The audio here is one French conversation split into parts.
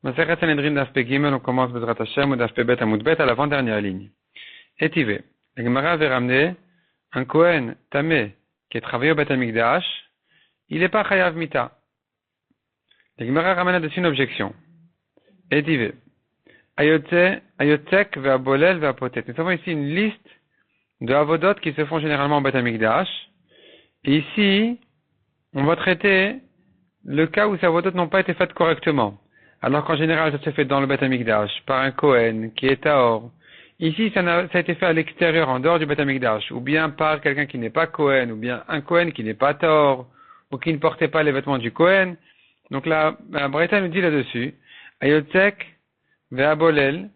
Masechet Sanhedrin daf Pe Gimel, on commence Bezrat Hashem ou daf Pe Bet Amud Bet à l'avant-dernière ligne. Étivé. La Gemara avait ramené un Kohen Tamé qui est travaillé au Bet Amikdash, il n'est pas Chayav Mita. La Gemara ramène là-dessus une objection. Étivé. Ayotek ve'abolel ve'apotet. Nous avons ici une liste de avodot qui se font généralement au Bet Amikdash. Et ici, on va traiter le cas où ces avodot n'ont pas été faites correctement. Alors qu'en général, ça se fait dans le Bet Amikdash, par un Kohen qui est Tahor. Ici, ça a été fait à l'extérieur, en dehors du Bet Amikdash, ou bien par quelqu'un qui n'est pas Kohen, ou bien un Kohen qui n'est pas Tahor, ou qui ne portait pas les vêtements du Kohen. Donc là, la Braïta nous dit là-dessus, Ayotek ve'abolel,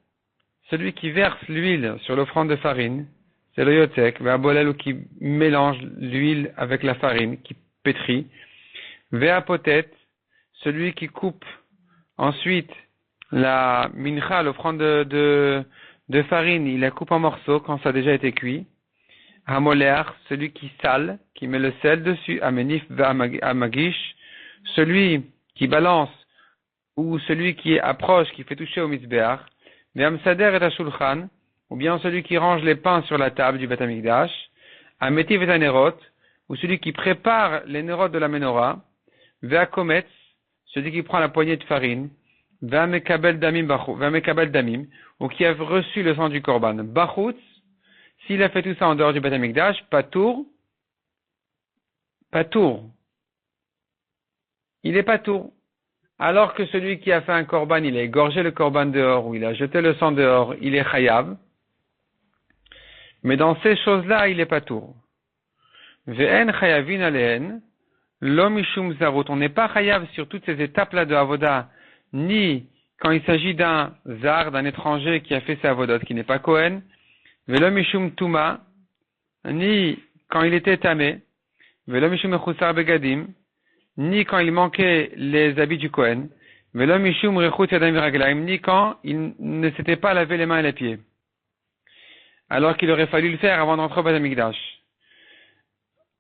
celui qui verse l'huile sur l'offrande de farine, c'est le Yotek, ve'abolel, ou qui mélange l'huile avec la farine, qui pétrit, ve'apotet, celui qui coupe ensuite la mincha, l'offrande de farine, il la coupe en morceaux quand ça a déjà été cuit. Hamoler, celui qui sale, qui met le sel dessus. Amenif ve'amagish, celui qui balance ou celui qui approche, qui fait toucher au mizbeach. Ve'amsader et ashulchan, ou bien celui qui range les pains sur la table du Bet Amikdash. Ametiv et anerot, ou celui qui prépare les nerot de la menorah. Ve'akometz, celui qui prend la poignée de farine, V'amekabel damim, ou qui a reçu le sang du korban. Bachutz, s'il a fait tout ça en dehors du Bet Amikdash, patour, il est patour. Alors que celui qui a fait un korban, il a égorgé le korban dehors, ou il a jeté le sang dehors, il est chayav. Mais dans ces choses-là, il est patour. Ve'en chayavin alehen, lo mishum zarut. On n'est pas chayav sur toutes ces étapes-là de avoda, ni quand il s'agit d'un zar, d'un étranger qui a fait ses avodot, qui n'est pas Kohen, velo mishum tuma, ni quand il était tamé, velo mishum echusar begadim, ni quand il manquait les habits du Kohen, velo mishum rechut yadayim viraglaim, ni quand il ne s'était pas lavé les mains et les pieds, alors qu'il aurait fallu le faire avant d'entrer au Bet Amikdash.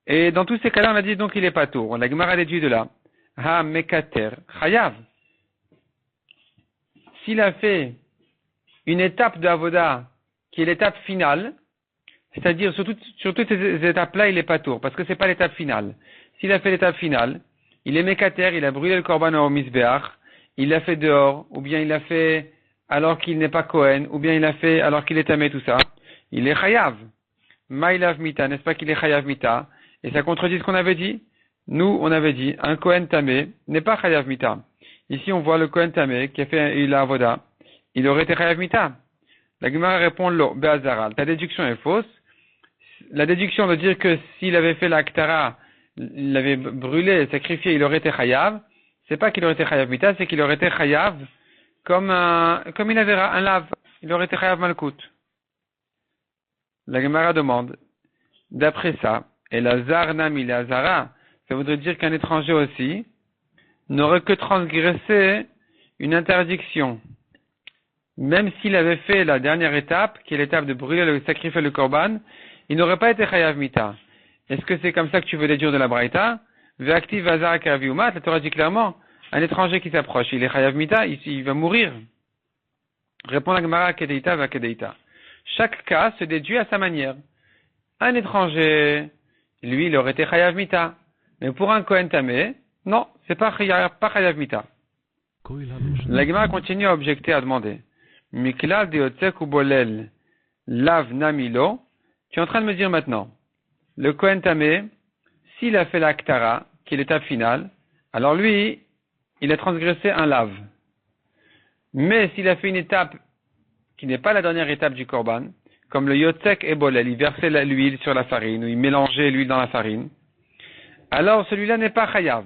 Et dans tous ces cas-là, on a dit donc il est pas tour. La Gemara déduit de là. Ha mekater chayav. S'il a fait une étape de avoda qui est l'étape finale, c'est-à-dire sur toutes ces étapes-là, il est pas tour, parce que c'est pas l'étape finale. S'il a fait l'étape finale, il est mekater, il a brûlé le korban au mizbeach, il l'a fait dehors, ou bien il l'a fait alors qu'il n'est pas Kohen, ou bien il l'a fait alors qu'il est tamé, tout ça. Il est chayav. Maïlav mita, n'est-ce pas qu'il est chayav mita? Et ça contredit ce qu'on avait dit. Nous, on avait dit, un Kohen tamé n'est pas chayav mita. Ici, on voit le Kohen tamé qui a fait il a avoda. Il aurait été chayav mita. La Gemara répond lo, be'azaral. Ta déduction est fausse. La déduction de dire que s'il avait fait la ktara, il l'avait brûlé, sacrifié, il aurait été chayav. C'est pas qu'il aurait été chayav mita, c'est qu'il aurait été chayav comme il avait un lave. Il aurait été chayav malkout. La Gemara demande, d'après ça, et la zarnami, la zara, ça voudrait dire qu'un étranger aussi n'aurait que transgressé une interdiction. Même s'il avait fait la dernière étape, qui est l'étape de brûler le sacrifier le korban, il n'aurait pas été chayav mita. Est-ce que c'est comme ça que tu veux déduire de la braïta? Ve'aktiv vazara kaviumat, la Torah dit clairement, un étranger qui s'approche, il est chayav mita, il va mourir. Répond la Gemara kedeita va kedeita. Chaque cas se déduit à sa manière. Un étranger, lui, il aurait été chayav mita. Mais pour un Kohen tamé, non, c'est pas chayav mita. La Gemara continue à objecter, à demander. Miklal de yotzek ou bolel lav namilo. Tu es en train de me dire maintenant, le Kohen tamé, s'il a fait la ktara, qui est l'étape finale, alors lui, il a transgressé un lave. Mais s'il a fait une étape qui n'est pas la dernière étape du korban, comme le yotzek et bolel, il versait l'huile sur la farine, ou il mélangeait l'huile dans la farine, alors celui-là n'est pas chayav.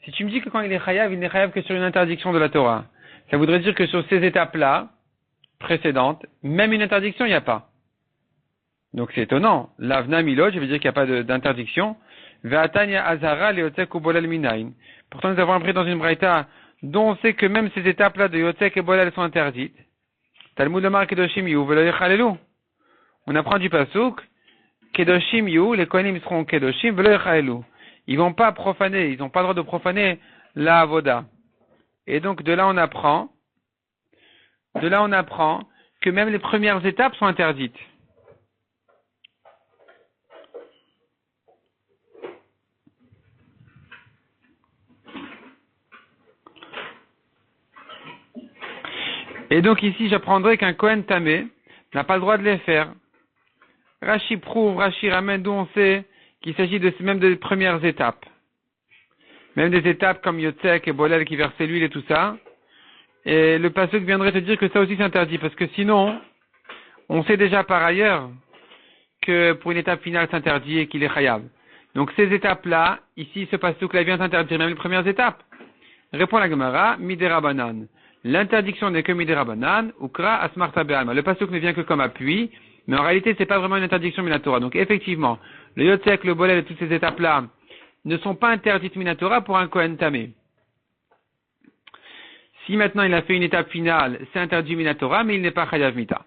Si tu me dis que quand il est chayav, il n'est chayav que sur une interdiction de la Torah, ça voudrait dire que sur ces étapes-là, précédentes, même une interdiction, il n'y a pas. Donc c'est étonnant. Lavna milot, je veux dire qu'il n'y a pas d'interdiction. Ve'atanya azara le yotzek ou bolel minayin. Pourtant nous avons appris dans une braïta dont on sait que même ces étapes-là de yotzek et bolel sont interdites. Talmud Lamar kedoshim yu velo yechalelu. On apprend du pasuk kedoshim yu, les kohanim seront kedoshim velo yechalelu. Ils vont pas profaner, ils n'ont pas le droit de profaner la avoda. Et donc, de là, on apprend que même les premières étapes sont interdites. Et donc ici, j'apprendrai qu'un Kohen Tamé n'a pas le droit de les faire. Rashi prouve, Rashi ramène d'où on sait qu'il s'agit même des premières étapes. Même des étapes comme Yotzek et Bolel qui versait l'huile et tout ça. Et le pasuk viendrait te dire que ça aussi c'est interdit, parce que sinon, on sait déjà par ailleurs que pour une étape finale c'est interdit et qu'il est chayav. Donc ces étapes-là, ici ce pasuk-là vient t'interdire même les premières étapes. Répond la Gemara, Midera Banan. L'interdiction n'est que Midera Banan, ou Kra Asmarta Be'alma. Le pasuk ne vient que comme appui, mais en réalité c'est pas vraiment une interdiction Minatora. Donc effectivement, le Yotzek, le Bolel et toutes ces étapes-là ne sont pas interdites Minatora pour un Kohen Tamé. Si maintenant il a fait une étape finale, c'est interdit Minatora, mais il n'est pas Chayav Mita.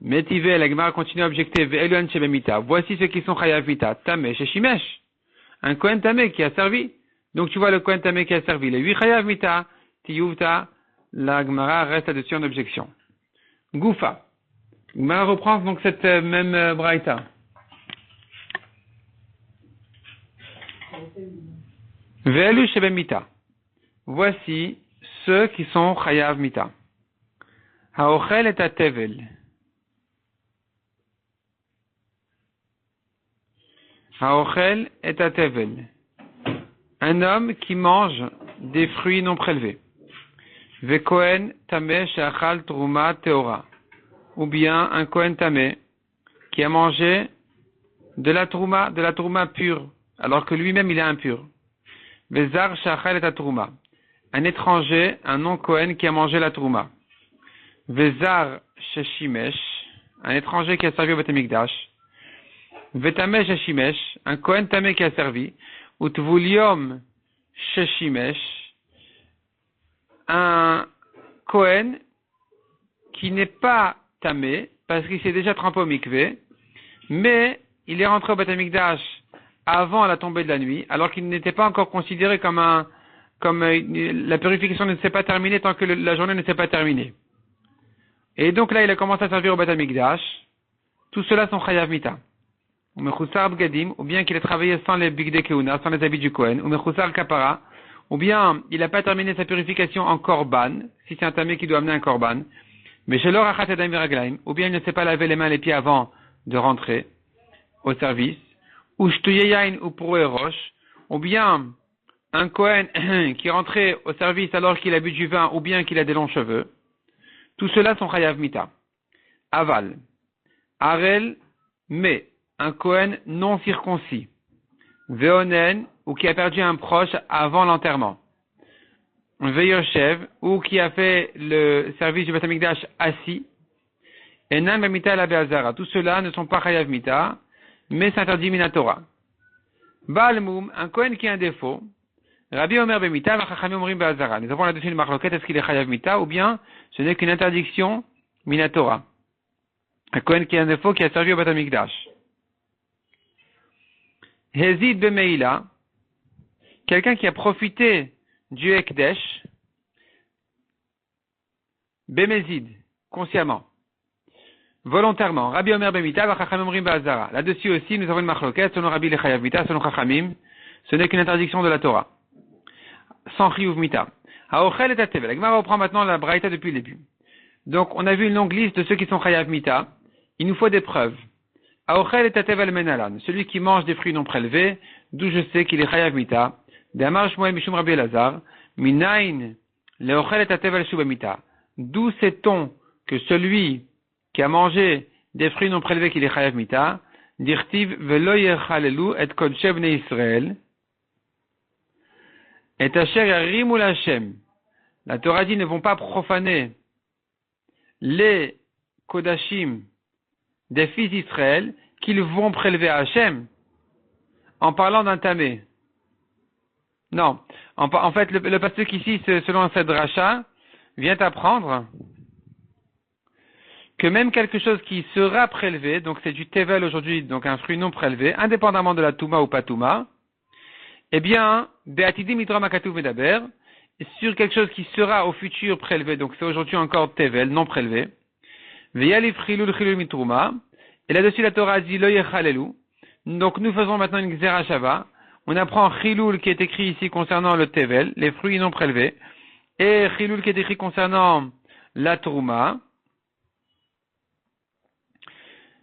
Métivé, la Gemara continue à objecter, Ve'eluan Shebemita. Voici ceux qui sont Chayav Mita. Tamé chez Shimesh. Un Kohen Tamé qui a servi. Donc tu vois le Kohen Tamé qui a servi. Les 8 Chayav Mita, Tiyuvta, la Gemara reste là-dessus en objection. Goufa. Gemara reprend donc cette même braïta. Ve'elu Shebemita. Voici ceux qui sont Chayav Mita. Haochel et Tevel. Haochel et Tevel. Un homme qui mange des fruits non prélevés. Ve'kohen Tameh she'achal Truma Teora. Ou bien un Kohen Tameh qui a mangé de la Truma pure, alors que lui-même il est impur. Ve'zar she'achal et Truma. Un étranger, un non-Kohen qui a mangé la Trouma. Vezar Sheshimesh, un étranger qui a servi au Beth Amikdash. Vetameh Sheshimesh, un Kohen Tamé qui a servi. Utvuliom Sheshimesh, un Kohen qui n'est pas Tamé, parce qu'il s'est déjà trempé au mikvé, mais il est rentré au Beth Amikdash avant la tombée de la nuit, alors qu'il n'était pas encore considéré comme la purification ne s'est pas terminée tant que la journée ne s'est pas terminée. Et donc là, il a commencé à servir au Beth Amikdash. Tout cela sont Chayav Mita. Ou Mechusar Bgadim, ou bien qu'il ait travaillé sans les Bigdei Keuna, sans les habits du Kohen, ou Mechusar Kapara, ou bien il n'a pas terminé sa purification en Korban, si c'est un tamé qui doit amener un Korban, mais chez l'or Achat Yadayim Viraglaim, ou bien il ne s'est pas lavé les mains et les pieds avant de rentrer au service, ou Shtuyeyain ou Proué Roche, ou bien un Kohen qui est rentré au service alors qu'il a bu du vin ou bien qu'il a des longs cheveux, tout cela sont Chayav Mita. Aval. Arel, mais un Kohen non circoncis. Veonen, ou qui a perdu un proche avant l'enterrement. Veyoshev, ou qui a fait le service du Beth Amikdash assis. Et Nan Bamita la Be'azara. Tout cela ne sont pas Chayav Mita, mais s'interdit Minatora. Balmoum, un Kohen qui a un défaut. Rabbi Omer Bemita, Chachamim Omrim Be'azara. Nous avons là-dessus une marloquette, est-ce qu'il est Chayav Mita, ou bien ce n'est qu'une interdiction Minatora. Un Kohen qui a un défaut qui a servi au Beth Amikdash. Hezid Bemeila, quelqu'un qui a profité du Ekdesh, Bemezid, consciemment, volontairement. Rabbi Omer Bemita, Chachamim Omrim Be'azara. Là-dessus aussi, nous avons une marloquette, selon Rabbi le Chayav Mita, selon Chachamim, ce n'est qu'une interdiction de la Torah. Sans chiyuv mita. Haochel et Tevel. La Gemara reprend maintenant la braïta depuis le début. Donc, on a vu une longue liste de ceux qui sont chayav mita. Il nous faut des preuves. Haochel et Tevel menalan. Celui qui mange des fruits non prélevés, d'où je sais qu'il est chayav mita. D'amar Shmuel mishum Rabbi Elazar. Minain leochel et Tevel shubamita. D'où sait-on que celui qui a mangé des fruits non prélevés qu'il est chayav mita. Dirtiv velo yechalelu et kodshe bnei Israël. Et Asher Yarimul Hashem. La Torah dit ne vont pas profaner les Kodashim des fils d'Israël qu'ils vont prélever à Hashem en parlant d'un tamé. Non. En fait, le pasteur ici, selon cette dracha, vient apprendre que même quelque chose qui sera prélevé, donc c'est du tevel aujourd'hui, donc un fruit non prélevé, indépendamment de la touma ou pas touma, eh bien, Be'atidim Mitra Makatuv Medaber, sur quelque chose qui sera au futur prélevé, donc c'est aujourd'hui encore tevel, non prélevé. Ve'yalif chilul chilul mitrouma. Et là-dessus, la Torah dit lo yechalelu. Donc nous faisons maintenant une xéra shava. On apprend chilul qui est écrit ici concernant le tevel, les fruits non prélevés, et chilul qui est écrit concernant la trouma,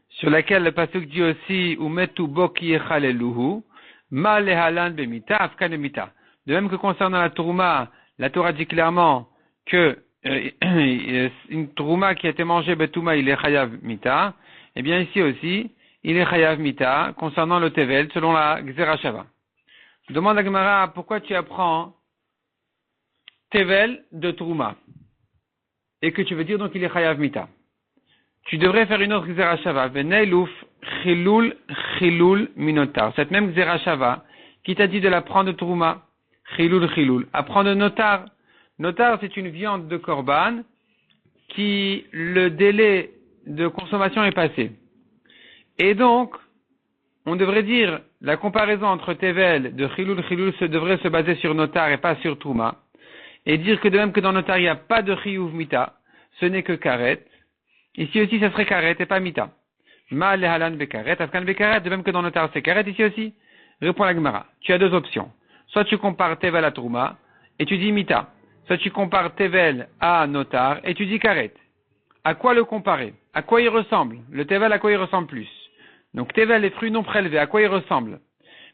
sur laquelle le pasuk dit aussi umetu bo ki yechaleluhu ma lehalan bemita afkan bemita. De même que concernant la trouma, la Torah dit clairement que une trouma qui a été mangée betouma il est chayav mita. Eh bien ici aussi il est chayav mita concernant le tevel selon la xéra shava. Demande à Gemara pourquoi tu apprends tevel de trouma et que tu veux dire donc il est chayav mita. Tu devrais faire une autre xéra shava. Veneilouf chilul chilul minotar. Cette même xéra shava qui t'a dit de la prendre de trouma. Chilul chilul. Apprendre de notar. Notar c'est une viande de korban qui le délai de consommation est passé. Et donc on devrait dire la comparaison entre tevel de chilul chilul devrait se baser sur notar et pas sur trouma. Et dire que de même que dans notar il n'y a pas de chiyuv mita, ce n'est que karet. Ici aussi, ça serait karet et pas mita. Ma lehalan bekaret, afkan bekaret, de même que dans notar c'est karet, ici aussi. Répond la Gemara. Tu as deux options. Soit tu compares tevel à trouma et tu dis mita. Soit tu compares tevel à notar et tu dis karet. À quoi le comparer? À quoi il ressemble? Le tevel, à quoi il ressemble plus? Donc tevel, les fruits non prélevés, à quoi il ressemble?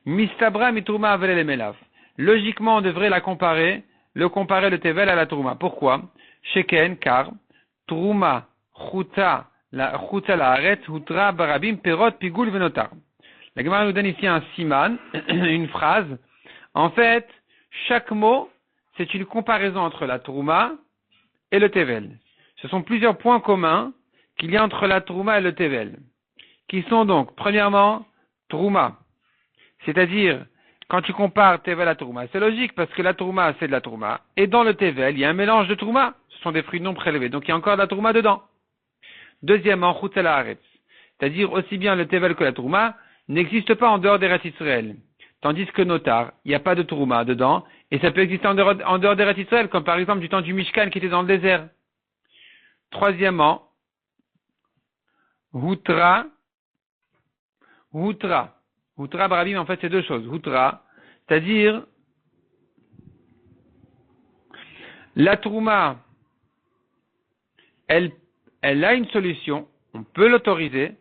Mistabra mitrouma avelel emelav. Logiquement, on devrait le comparer le tevel à la trouma. Pourquoi? Sheken, car trouma chuta la aret hutra barabim perot pigul venotar. La Gemara nous donne ici un siman, une phrase. En fait, chaque mot, c'est une comparaison entre la trouma et le tevel. Ce sont plusieurs points communs qu'il y a entre la trouma et le tevel, qui sont donc, premièrement, trouma. C'est-à-dire, quand tu compares tevel à trouma, c'est logique parce que la trouma, c'est de la trouma. Et dans le tevel, il y a un mélange de trouma. Ce sont des fruits non prélevés. Donc, il y a encore de la trouma dedans. Deuxièmement, chutz la haaretz. C'est-à-dire, aussi bien le tevel que la trouma n'existe pas en dehors des Eretz Israël. Tandis que notar, il n'y a pas de trouma dedans. Et ça peut exister en dehors des Eretz Israël, comme par exemple du temps du Mishkan qui était dans le désert. Troisièmement, hutra barabim, en fait, c'est deux choses. Hutra, c'est-à-dire, la trouma, elle a une solution, on peut l'autoriser.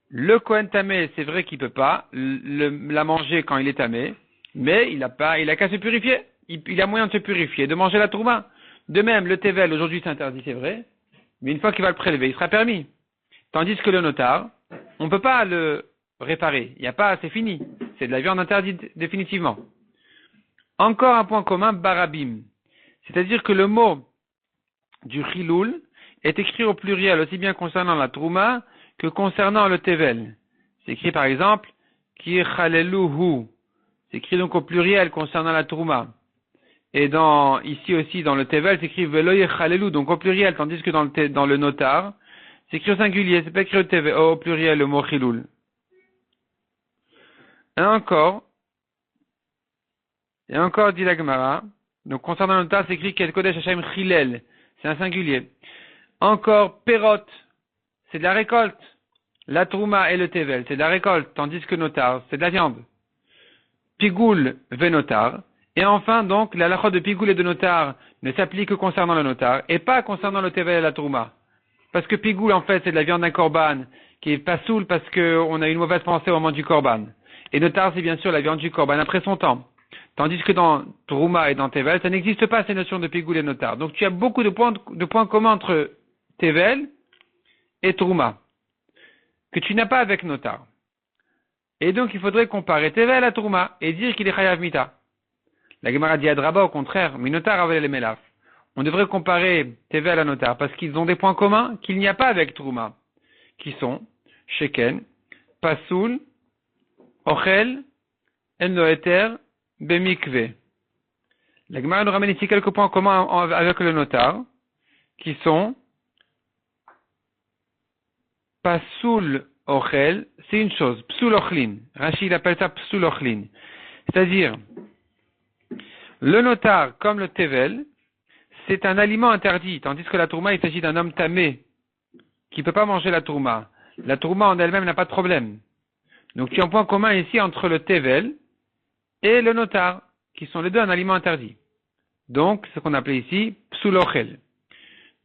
Le Kohen tamé, c'est vrai qu'il peut pas la manger quand il est tamé, mais il a qu'à se purifier. Il a moyen de se purifier, de manger la trouma. De même, le tevel, aujourd'hui, c'est interdit, c'est vrai, mais une fois qu'il va le prélever, il sera permis. Tandis que le notar, on ne peut pas le réparer. Il n'y a pas, c'est fini. C'est de la viande interdite définitivement. Encore un point commun, barabim. C'est-à-dire que le mot du chilul est écrit au pluriel, aussi bien concernant la trouma que concernant le tevel. C'est écrit par exemple, ki chaleluhu. C'est écrit donc au pluriel concernant la trouma. Et ici aussi, dans le tevel, c'est écrit velo yechalelu, donc au pluriel, tandis que dans le notar, c'est écrit au singulier, c'est pas écrit au pluriel, le mot chilul. Et encore, dit la Gemara, donc concernant le notar, c'est écrit kel kodesh Hashem chilel, c'est un singulier. Encore, perot, c'est de la récolte. La trouma et le tevel, c'est de la récolte, tandis que notar, c'est de la viande. Pigoul, venotar. Et enfin, donc, la halachot de pigoul et de notar ne s'applique que concernant le notar, et pas concernant le tevel et la trouma. Parce que pigoul, en fait, c'est de la viande d'un korban, qui est pas saoul parce qu'on a une mauvaise pensée au moment du korban. Et notar, c'est bien sûr la viande du korban après son temps. Tandis que dans trouma et dans tevel, ça n'existe pas ces notions de pigoul et notar. Donc tu as beaucoup de points communs entre tevel et trouma, que tu n'as pas avec notar. Et donc il faudrait comparer tevel à trouma et dire qu'il est chayav mita. La Gemara dit adraba, au contraire, mais notar avalel emelaf. On devrait comparer tevel à notar parce qu'ils ont des points communs qu'il n'y a pas avec trouma, qui sont sheken, pasoul, ochel, ennoeter, bemikve. La Gemara nous ramène ici quelques points communs avec le notar, qui sont pasoul ochel, c'est une chose, psoul ochlin. Rachid appelle ça psoul ochlin. C'est-à-dire, Le notar, comme le tevel, c'est un aliment interdit, tandis que la tourma, il s'agit d'un homme tamé, qui ne peut pas manger la tourma. La tourma en elle-même n'a pas de problème. Donc tu as un point commun ici entre le tevel et le notar, qui sont les deux un aliment interdit. Donc, ce qu'on appelait ici, psulochel.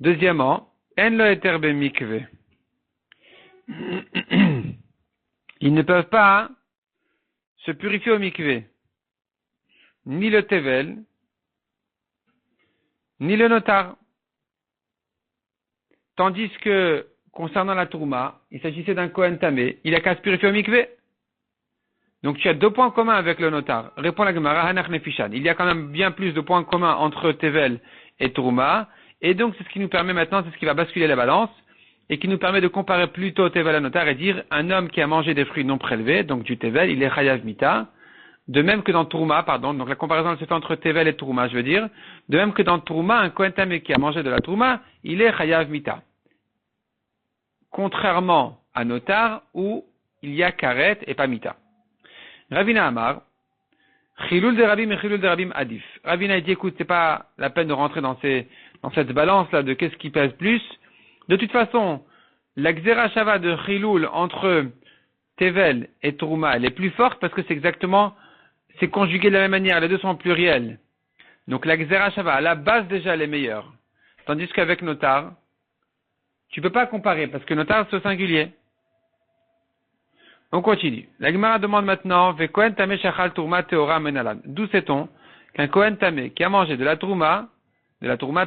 Deuxièmement, en lo eter be mikve. Ils ne peuvent pas se purifier au mikvé. Ni le tevel, ni le notar. Tandis que, concernant la tourma, il s'agissait d'un Kohen tamé, il a qu'à se purifier au mikvé. Donc tu as deux points communs avec le notar. Répond la Gemara, Hanach Nefishan. Il y a quand même bien plus de points communs entre tevel et tourma. Et donc c'est ce qui nous permet maintenant, c'est ce qui va basculer la balance, et qui nous permet de comparer plutôt tevel à notar et dire un homme qui a mangé des fruits non prélevés, donc du tevel, il est chayav mita. De même que dans tourma, donc la comparaison elle se fait entre tevel et tourma, je veux dire. De même que dans tourma, un Kohen tamé qui a mangé de la tourma, il est chayav mita. Contrairement à notar où il y a karet et pas mita. Ravina Amar, Chilul de Rabim et Chilul de Rabim Adif. Ravina dit, écoute, c'est pas la peine de rentrer dans cette balance-là de qu'est-ce qui pèse plus. De toute façon, la Xera Shava de Chilul entre Tevel et Tourma, elle est plus forte parce que c'est conjugué de la même manière, les deux sont pluriels. Donc la Xera Shava, à la base déjà, elle est meilleure. Tandis qu'avec Notar, tu peux pas comparer parce que Notar, c'est au singulier. On continue. La Gemara demande maintenant, Ve Kohen Tamé Shachal Tourma Teora Menalan. D'où sait-on qu'un Kohen Tamé qui a mangé de la tourma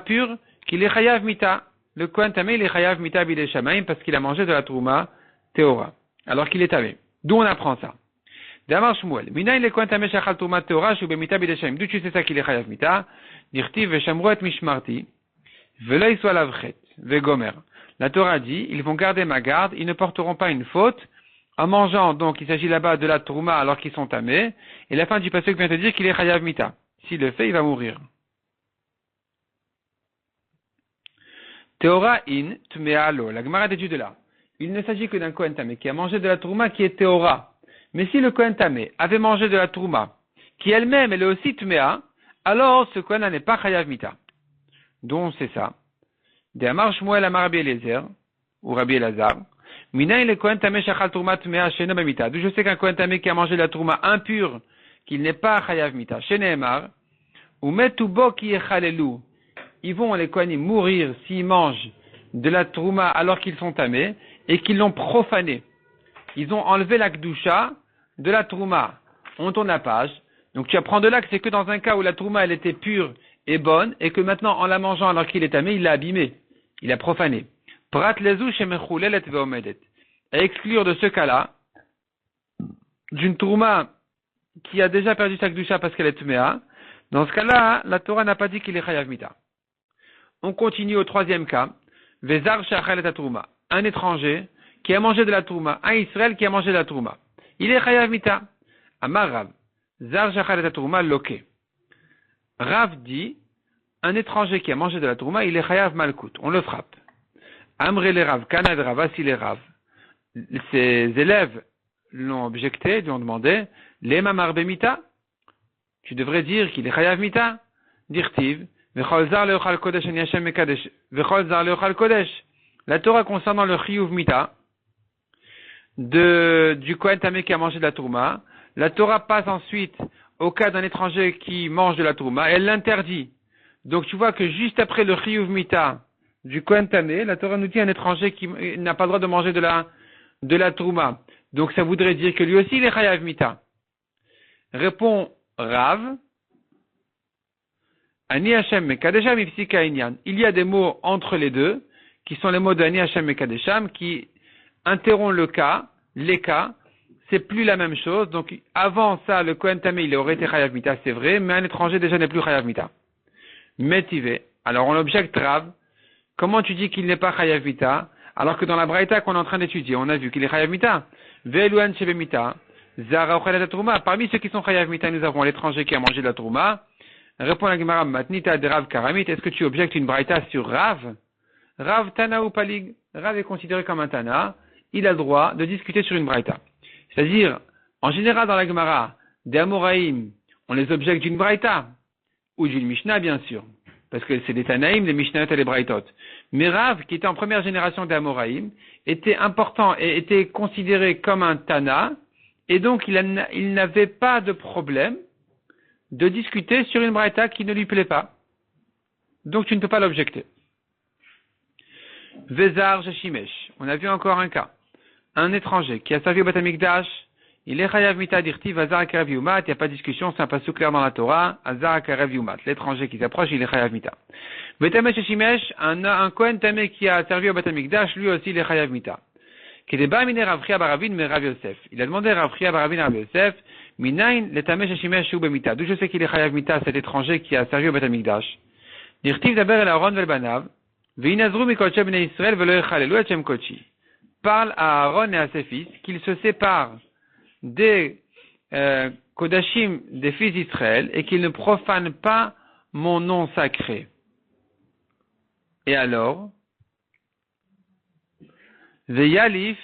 pure, qu'il est Chayav Mita. Le Kohen Tamé, il est Chayav Mita Bidei Shamayim parce qu'il a mangé de la tourma Teora. Alors qu'il est Tamé. D'où on apprend ça? D'Amar Shmuel. Mina il est Kohen Tamé Shachal Tourma Teora, Shube Mita Bidei Shamayim. D'où tu sais ça qu'il est Chayav Mita? Dirtiv Veshamru et Mishmarti. Vela Iswa Lavchet. Ve Gomer. La Torah dit, ils vont garder ma garde, ils ne porteront pas une faute, en mangeant, donc, il s'agit là-bas de la tourma alors qu'ils sont tamés, et la fin du pasuk vient te dire qu'il est chayav mita. S'il le fait, il va mourir. Teora in tmea lo. La Gemara d'étude là. Il ne s'agit que d'un Kohen tamé qui a mangé de la tourma qui est Teora. Mais si le Kohen tamé avait mangé de la tourma, qui elle-même, elle est aussi tmea, alors ce Kohen n'est pas chayav mita. Donc, c'est ça. De Amar Shmuel Amar Rabbi Eliezer, ou Rabbi Elazar, Mina il est Kohen tamé shachal tourma tmea shena b'mita. D'où je sais qu'un Kohen tamé qui a mangé de la tourma impure, qu'il n'est pas chayav mita. Shena emar, ou metubo ki echalelu. Ils vont, les Kohanim, mourir s'ils mangent de la tourma alors qu'ils sont tamés, et qu'ils l'ont profané. Ils ont enlevé la kdusha de la tourma. On tourne la page. Donc tu apprends de là que c'est que dans un cas où la tourma elle était pure et bonne, et que maintenant en la mangeant alors qu'il est tamé, il l'a abîmé. Il a profané. Prat lezu shemechoulelet veomedet. À exclure de ce cas-là, d'une tourma qui a déjà perdu sa kdusha parce qu'elle est tméa, dans ce cas-là, la Torah n'a pas dit qu'il est chayav mita. On continue au troisième cas. Vezar shachal et tourma. Un étranger qui a mangé de la tourma, un Israël qui a mangé de la tourma. Il est chayav mita. Amar Rav. Zar shachal et tourma loke. Rav dit, un étranger qui a mangé de la tourma, il est chayav malkout. On le frappe. Amre les Rav, Kanad Rav, Asi les Rav. Ses élèves l'ont objecté, lui ont demandé, Lema marbe mita. Tu devrais dire qu'il est chayav mita. Dirtiv, Vechol zar leochal kodesh ani Hashem mekadesh. Vechol zar leochal kodesh. La Torah concernant le chiyuv mita, du Kohen tamé qui a mangé de la tourma, la Torah passe ensuite au cas d'un étranger qui mange de la tourma, elle l'interdit. Donc tu vois que juste après le chiyuv mita du Kohen tamé, la Torah nous dit un étranger qui n'a pas le droit de manger de la tourma. Donc ça voudrait dire que lui aussi il est chayav mita. Répond Rav, Ani Hashem mekadesham ifsika inyan. Il y a des mots entre les deux, qui sont les mots de Ani Hashem mekadesham, qui interrompent le cas, les cas, c'est plus la même chose. Donc avant ça, le Kohen tamé il aurait été chayav mita, c'est vrai, mais un étranger déjà n'est plus chayav mita. Métivé. Alors on objecte Rav, comment tu dis qu'il n'est pas chayav mita, alors que dans la braïta qu'on est en train d'étudier, on a vu qu'il est chayav mita. Ve'eluan shebe mita, zara ochelet tourma. Parmi ceux qui sont chayav mita, nous avons l'étranger qui a mangé de la tourma. Répond la Gemara, matnita de Rav karamit. Est-ce que tu objectes une braïta sur Rav? Rav tana ou palig. Rav est considéré comme un tana. Il a le droit de discuter sur une braïta. C'est-à-dire, en général dans la Gemara, des Amoraïm, on les objecte d'une braïta. ou d'une Mishnah, bien sûr. Parce que c'est des Tanaïm, des Mishnayot et des Braïtot. Mais Rav, qui était en première génération des Amoraïm, était important et était considéré comme un Tana, et donc il n'avait pas de problème de discuter sur une Braïta qui ne lui plaît pas. Donc tu ne peux pas l'objecter. Vezar Jashimesh. On a vu encore un cas. Un étranger qui a servi au Beth Amikdash, il est chayav mita dirtiv azar karev yumat, il n'y a pas de discussion, c'est un passage clair dans la Torah, azar karev yumat. L'étranger qui s'approche, il est chayav mita. Betamesh Jashimesh, un Kohen Tamé qui a servi au Beth Amikdash, lui aussi il est chayav mita. Kedeba mine Rav Chia Baravin mais Rav Yosef. Il a demandé à Rav Chia Baravin Rav Yosef, minayin letamesh Jashimesh ou bemita. D'où je sais qu'il est chayav mita, cet étranger qui a servi au Beth Amikdash. Dirtiv daber el Aaron vel banav. Parle à Aaron et à ses fils qu'ils se séparent des Kodashim des fils d'Israël et qu'ils ne profanent pas mon nom sacré. Et alors, Veyalif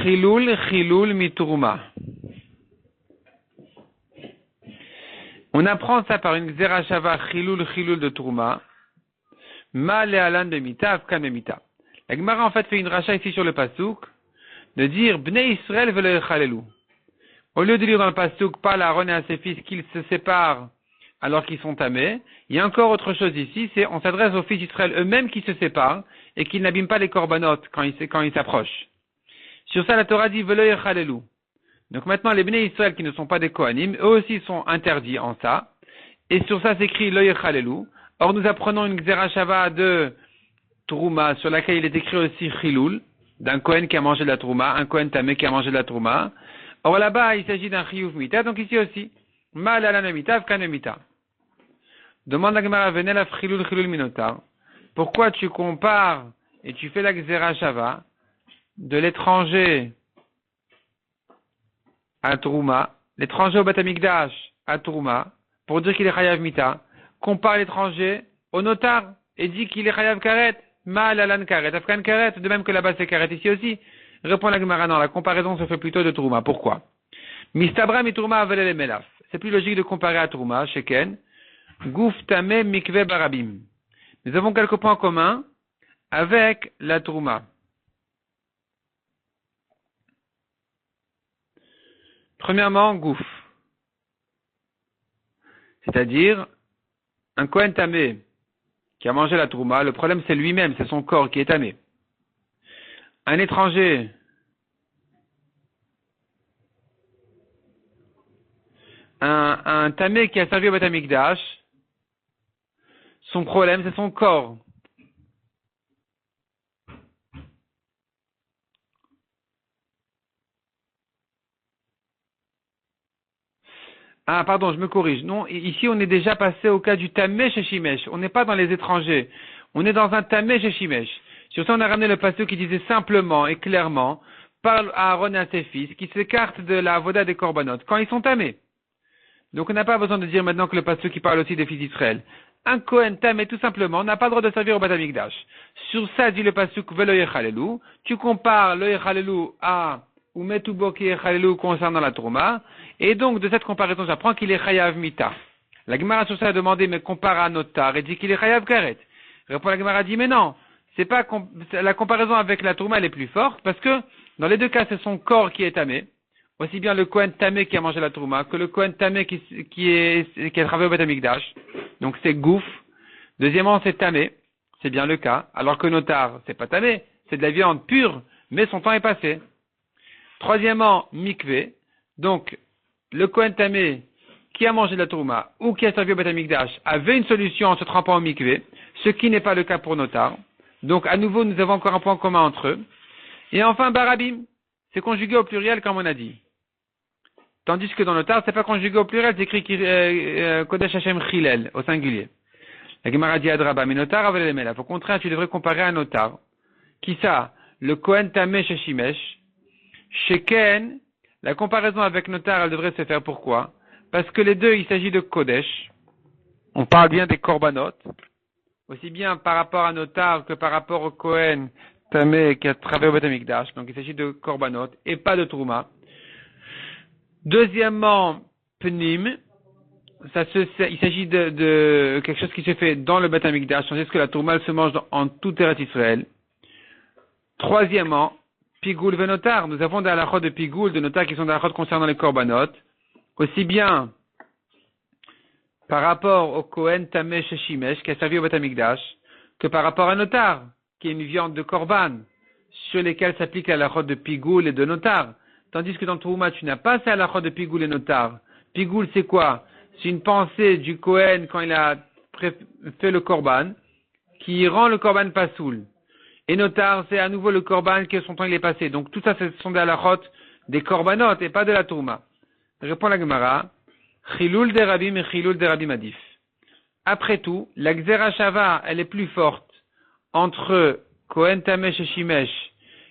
Chilul Mituruma. On apprend ça par une Xerashava Chilul de Tourma. Ma le'alan bemita, afkan bemita. La Gemara en fait fait une racha ici sur le pasouk de dire Bnei Israël vele chalelu. Au lieu de lire dans le pasouk parle à Aaron et à ses fils qu'ils se séparent alors qu'ils sont tamés, il y a encore autre chose ici, c'est on s'adresse aux fils d'Israël eux-mêmes qui se séparent et qui n'abîment pas les korbanot quand ils s'approchent. Sur ça la Torah dit vele chalelu. Donc maintenant, les Bnei Israël qui ne sont pas des Kohanim, eux aussi sont interdits en ça. Et sur ça s'écrit Loye Chalelu. Or, nous apprenons une Xerashava de Trouma, sur laquelle il est écrit aussi Chilul, d'un Kohen qui a mangé de la Trouma, un Kohen Tamé qui a mangé de la Trouma. Or là-bas, il s'agit d'un Chiyuv Mita, donc ici aussi, Mal ala Mita, Avkan Mita. Demande la Gemara, venez la Chilul Minotar. Pourquoi tu compares et tu fais la Xerashava de l'étranger à Trouma, l'étranger au Beth Amikdash à Trouma, pour dire qu'il est Chayav Mita, compare l'étranger au notar et dit qu'il est Chayav Karet, Ma'al Alan Karet, Afkan Karet, de même que là-bas c'est Karet ici aussi. Répond la Gemara, non, la comparaison se fait plutôt de Trouma. Pourquoi? Mistabra mi Trouma avelele melaf. C'est plus logique de comparer à Trouma, Sheken, Gouf Tameh Mikve Barabim. Nous avons quelques points communs avec la Trouma. Premièrement, Gouf. C'est-à-dire, un Kohen Tamé qui a mangé la Trouma, le problème c'est lui-même, c'est son corps qui est tamé. Un étranger un Tamé qui a servi au Beth Amikdash, son problème c'est son corps. Ah, pardon, je me corrige. Non, ici, on est déjà passé au cas du Tamé chez Shimesh. On n'est pas dans les étrangers. On est dans un Tamé chez Shimesh. Sur ça, on a ramené le passage qui disait simplement et clairement, parle à Aaron et à ses fils, qui s'écartent de la voda des korbanot, quand ils sont tamés. Donc, on n'a pas besoin de dire maintenant que le passage qui parle aussi des fils d'Israël. Un Kohen tamé, tout simplement, n'a pas le droit de servir au Beth Amikdash. Sur ça, dit le passage, velo yechalelu. Tu compares le yechalelu à ou metuboki yechalelu concernant la Trouma. Et donc, de cette comparaison, j'apprends qu'il est Chayav Mita. La Gemara sur ça a demandé, mais compare à Notar, et dit qu'il est Chayav Karet. Répond la Gemara, dit, mais non, c'est pas, la comparaison avec la Trouma, elle est plus forte, parce que, dans les deux cas, c'est son corps qui est tamé. Aussi bien le Kohen tamé qui a mangé la Trouma, que le Kohen tamé qui a travaillé au Beth Amikdash. Donc, c'est Gouf. Deuxièmement, c'est tamé. C'est bien le cas. Alors que Notar, c'est pas tamé. C'est de la viande pure, mais son temps est passé. Troisièmement, Mikvé. Donc, le Kohen Tamé qui a mangé de la Trouma ou qui a servi au Beth Amikdash avait une solution en se trempant au mikvé, ce qui n'est pas le cas pour Notar. Donc, à nouveau, nous avons encore un point commun entre eux. Et enfin, Barabim, c'est conjugué au pluriel comme on a dit. Tandis que dans Notar, c'est pas conjugué au pluriel, c'est écrit Kodesh Hashem Chilel, au singulier. La Gemara dit Adraba, mais Notar avait les mêmes. Au contraire, tu devrais comparer à Notar. Qui ça? Le Kohen Tamé chez Shimesh. Sheken, la comparaison avec Notar, elle devrait se faire pourquoi? Parce que les deux, il s'agit de Kodesh. On parle bien des Korbanot. Aussi bien par rapport à Notar que par rapport au Kohen Tamé qui a travaillé au Beth Amikdash. Donc il s'agit de Korbanot et pas de Trouma. Deuxièmement, pnim, il s'agit de quelque chose qui se fait dans le Beth Amikdash, tandis que la tourma se mange en tout Eretz Israël. Troisièmement, pigoul venotar. Nous avons des halachot de pigoul, de notar qui sont des halachot concernant les korbanot, aussi bien par rapport au Kohen Tameh Sheshimesh qui a servi au Beth Amikdash, que par rapport à notar, qui est une viande de korban, sur lesquelles s'applique la halachot de pigoul et de notar. Tandis que dans Trouma, tu n'as pas ces halachot de pigoul et notar. Pigoul, c'est quoi? C'est une pensée du Kohen quand il a fait le korban, qui rend le korban pasoul. Et notar, c'est à nouveau le korban que son temps il est passé. Donc tout ça, ce sont des halachot des korbanot et pas de la Trouma. Répond la Gemara, Chilul de Rabim et Chilul de Rabim Adif. Après tout, la Gzera Shava, elle est plus forte entre Kohen Tameh Sheshimesh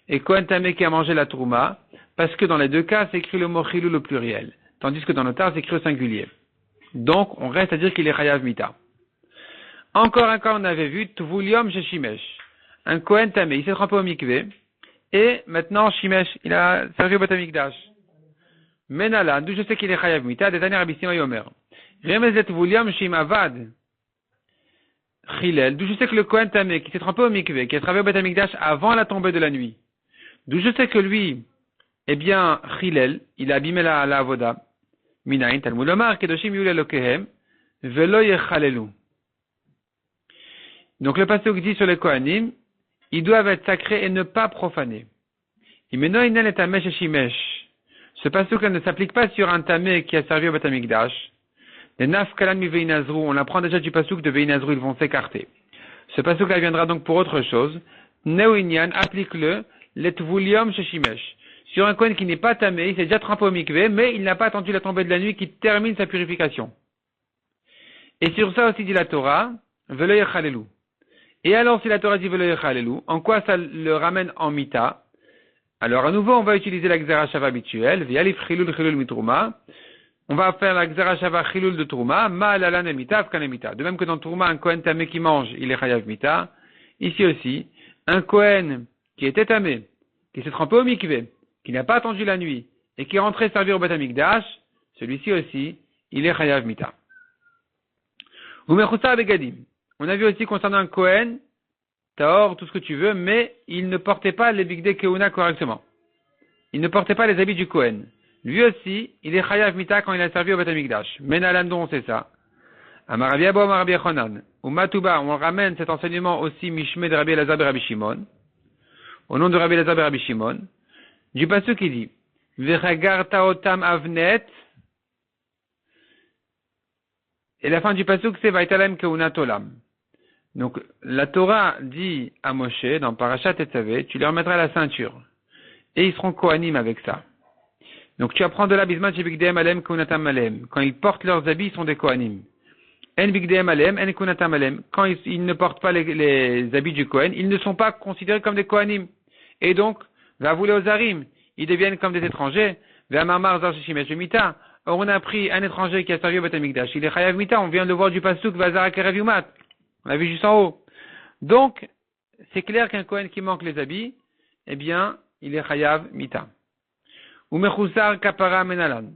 et Kohen Tameh qui a mangé la Trouma, parce que dans les deux cas, c'est écrit le mot Chilul au pluriel, tandis que dans notar, c'est écrit au singulier. Donc, on reste à dire qu'il est Chayav Mita. Encore un cas, on avait vu, Tvulium Sheshimesh. Un Kohen Tameh, il s'est trempé au mikvé, et maintenant, Shimesh, il a servi au Beth Amikdash. Menala, d'où je sais qu'il est Chayav Mita, Detani Rabbi Sima Yomer. Remezet Tvulium Shim Avad. Chilel, d'où je sais que le Kohen Tameh, qui s'est trempé au mikvé, qui a servi au Beth Amikdash avant la tombée de la nuit, d'où je sais que lui, eh bien, Chilel, il a abîmé la avoda. Minayin Talmud Omar Kedoshim Yule Lokehem Velo Yechalelu. Donc le pasuk dit sur les Kohanim, ils doivent être sacrés et ne pas profaner. Imeno Inel et Tameh Sheshimesh. Ce pasuk ne s'applique pas sur un Tameh qui a servi au Beth Amikdash. Les Naf Kalan Mi Veinazru, on l'apprend déjà du pasuk de Veinazru, ils vont s'écarter. Ce pasuk là viendra donc pour autre chose. Neoinyan, applique-le, les Tvulium Sheshimesh. Sur un Kohen qui n'est pas tamé, il s'est déjà trempé au mikvé, mais il n'a pas attendu la tombée de la nuit qui termine sa purification. Et sur ça aussi dit la Torah, Velo Yechalelu. Et alors si la Torah dit Velo Yechalelu, en quoi ça le ramène en mita? Alors à nouveau on va utiliser la Gzera Shava habituelle, Vialif Chilul Chilul Mitrouma. On va faire la Gzera Shava Chilul de Trouma, Ma'alalan Emita, Afkan Emita. De même que dans Trouma, un Kohen tamé qui mange, il est Chayav Mita. Ici aussi, un Kohen qui était tamé, qui s'est trempé au mikvé, qui n'a pas attendu la nuit, et qui est rentré servir au Beth Amikdash, celui-ci aussi, il est Chayav Mita. Umechusa Begadim. On a vu aussi concernant un Kohen, Tahor, tout ce que tu veux, mais il ne portait pas les Bigdei Keuna correctement. Il ne portait pas les habits du Kohen. Lui aussi, il est Chayav Mita quand il a servi au Beth Amikdash. Menalandon, c'est ça. Amarabi Abo, Amarabi Chonan. Ou Matouba, on ramène cet enseignement aussi Mishme de Rabbi Elazar et Rabbi Shimon. Au nom de Rabbi Elazar et Rabbi Shimon. Du pasuk qui dit Vechagarta otam avnet, et la fin du pasuk c'est Vaitalem keunat olam. Donc la Torah dit à Moshe dans Parashat Tetzavé, tu leur mettras la ceinture et ils seront kohanim avec ça. Donc tu apprends de là bisman chez bigdeem alem keunatam alem. Quand ils portent leurs habits, ils sont des kohanim. En bigdeem alem, en keunatam alem. Quand ils ne portent pas les habits du Kohen, ils ne sont pas considérés comme des kohanim. Et donc va vouler aux Arim, ils deviennent comme des étrangers. Or, on a pris un étranger qui a servi au Beth Amikdash. Il est Chayav Mita, on vient de le voir du pasuk, Vazar Kerev Yumat. On l'a vu juste en haut. Donc, c'est clair qu'un Kohen qui manque les habits, eh bien, il est Chayav Mita. Ou Mechusar Kapara Menalan.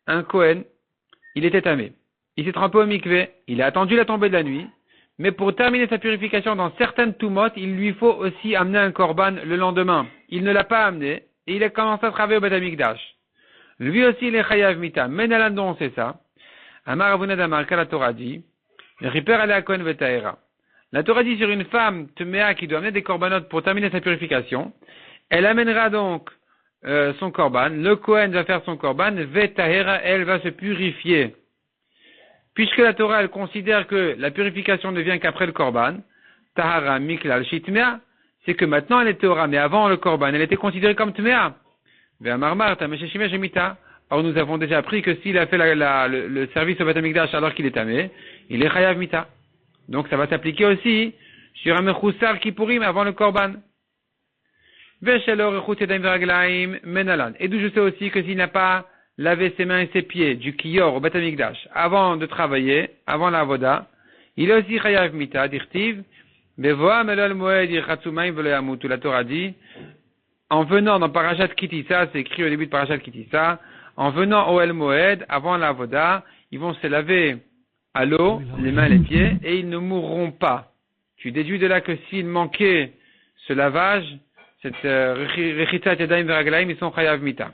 Un Kohen, il était tamé. Il s'est trempé au mikvé, il a attendu la tombée de la nuit, mais pour terminer sa purification dans certaines toumotes, il lui faut aussi amener un korban le lendemain. Il ne l'a pas amené, et il a commencé à travailler au Beth Amikdash. Lui aussi, il est Chayav Mita. Menalandon, c'est ça. Amar Avunad Amar, la Torah dit, Riper ala Kohen Vetaera. La Torah dit sur une femme, Temea, qui doit amener des corbanotes pour terminer sa purification, elle amènera donc son korban, le Kohen va faire son korban, Vetaera, elle va se purifier. Puisque la Torah, elle considère que la purification ne vient qu'après le korban, Tahara Miklal Shitmea, c'est que maintenant elle est Torah, mais avant le korban, elle était considérée comme Tmea. Ve'amarmar Tamesheshimesh Mita. Or nous avons déjà appris que s'il a fait le service au Beth Amikdash alors qu'il est tamé, il est Chayav Mita. Donc ça va s'appliquer aussi sur un Mechoussar Kippourim avant le korban. Ve'shelor Echut Yadayim Veraglaim Menalan. Et d'où je sais aussi que s'il n'a pas lavé ses mains et ses pieds du Kiyor au Beth Amikdash avant de travailler, avant la Avoda, il est aussi Chayav Mita, dirtiv, Bevoa Melol Moed Yirchatsumaim Velo Yamutu. La Torah dit, en venant dans Parashat Kitissa, c'est écrit au début de Parashat Kitissa, en venant au El Moed, avant la Avoda, ils vont se laver à l'eau, les mains et les pieds, et ils ne mourront pas. Tu déduis de là que s'il manquait ce lavage, cette Rechitzat Yadayim Veraglaim, ils sont Chayav Mita.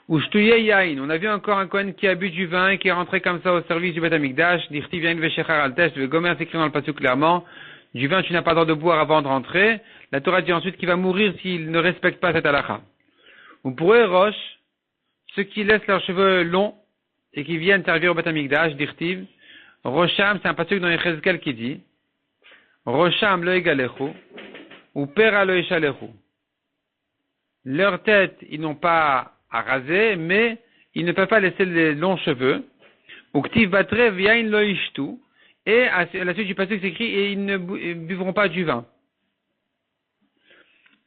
Ou Shtuye Yain, on a vu encore un Kohen qui a bu du vin et qui est rentré comme ça au service du Beth Amikdash, Dirtiv Yain Veshechar Altesh, le Gomer s'écrit dans le passage clairement, du vin tu n'as pas le droit de boire avant de rentrer. La Torah dit ensuite qu'il va mourir s'il ne respecte pas cette halakha. Ou pour Roche, ceux qui laissent leurs cheveux longs et qui viennent servir au Beth Amikdash, Dirtiv, Rosham, c'est un passage dans Yechezkel qui dit, Rosham lo egalechu, ou Pera lo eshalechu. Leur tête, ils n'ont pas à raser, mais ils ne peuvent pas laisser les longs cheveux. Ou Ktiv batrev yain lo ishtu, et à la suite du passage s'écrit, et ils ne buvront pas du vin.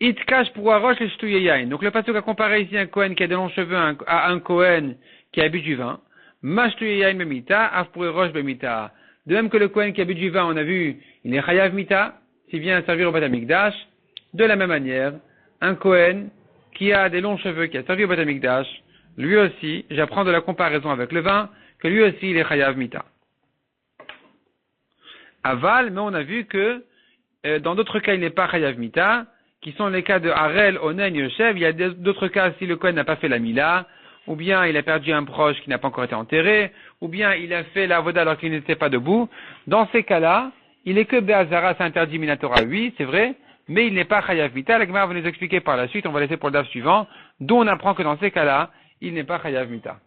Itkash pour Arosh le shtuye yain. Donc le passage a comparé ici un Kohen qui a des longs cheveux à un Kohen qui a bu du vin. Ma shtuye yain bemita, af pour Arosh bemita. De même que le Kohen qui a bu du vin, on a vu, il est chayav mita, s'il vient servir au Beth Amikdash. De la même manière, un Kohen qui a des longs cheveux, qui a servi au Beth Amikdash, lui aussi, j'apprends de la comparaison avec le vin, que lui aussi il est chayav mita. Aval, mais on a vu que dans d'autres cas il n'est pas chayav mita, qui sont les cas de Harel, Onen, Yoshev. Il y a d'autres cas si le Kohen n'a pas fait la mila, ou bien il a perdu un proche qui n'a pas encore été enterré, ou bien il a fait la voda alors qu'il n'était pas debout. Dans ces cas-là, il est que Be'azara, c'est interdit Minatora, oui, c'est vrai, mais il n'est pas chayav mita. La Gemara va nous expliquer par la suite, on va laisser pour le daf suivant, d'où on apprend que dans ces cas-là, il n'est pas chayav mita.